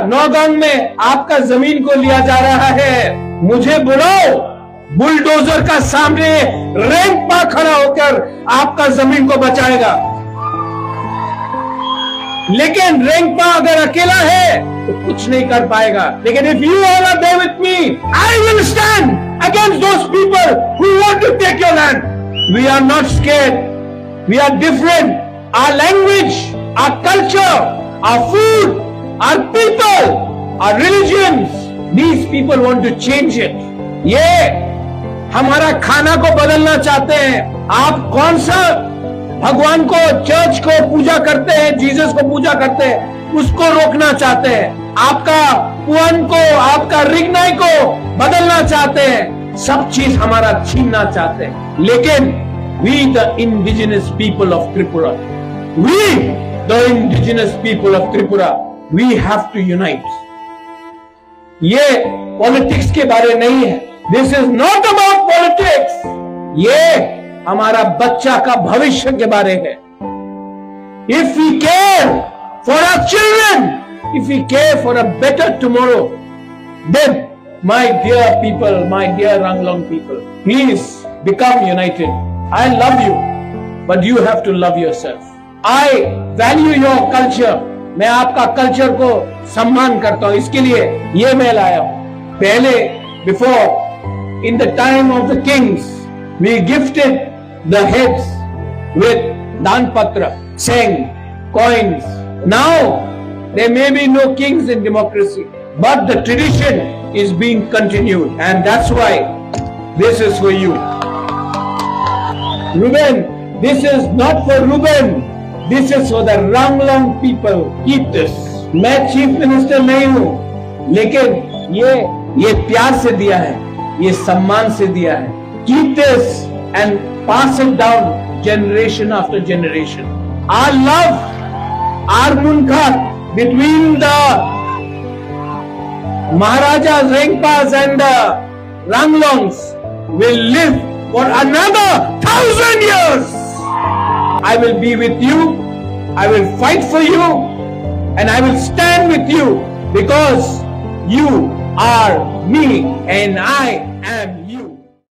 नौगांव में आपका जमीन को लिया जा रहा है, मुझे बुलाओ, बुलडोजर का सामने रेंगपा खड़ा होकर आपका जमीन को बचाएगा। लेकिन रेंगपा अगर अकेला है तो कुछ नहीं कर पाएगा। लेकिन if you all are there with me, I will stand against those people who want to take your land. We are not scared, we are different. Our language, our culture, our food, our people, our religions, these people want to change it. ये हमारा खाना को बदलना चाहते हैं। आप कौन सा भगवान को, चर्च को पूजा करते हैं, जीसस को पूजा करते हैं, उसको रोकना चाहते हैं। आपका पुअन को, आपका रिगनाई को बदलना चाहते हैं। सब चीज हमारा छीनना चाहते हैं। लेकिन we the indigenous people of Tripura, we the indigenous people of Tripura, we have to unite. ये पॉलिटिक्स के बारे नहीं है। This is not about politics. ये हमारा बच्चा का भविष्य के बारे है। If we care for our children, if we care for a better tomorrow, then my dear people, my dear Ranglong people, please become united. I love you, but you have to love yourself. I value your culture. मैं आपका culture को सम्मान करता हूं, इसके लिए ये मैं लाया हूं। पहले, before, in the time of the Kings, we gifted the heads with danpatra, seng, coins. Now there may be no kings in democracy, but the tradition is being continued, and that's why this is for you. Ruben, this is not for Ruben, this is for the Ranglong people. Keep this. मैं chief minister नहीं हूं, लेकिन ये प्यार से दिया है, ये सम्मान से दिया है। Keep this and pass it down generation after generation. Our love, our munkat between the Maharajas, Rengpas and the Ranglongs will live for another 1,000 years. I will be with you. I will fight for you, and I will stand with you because you are me and I am you.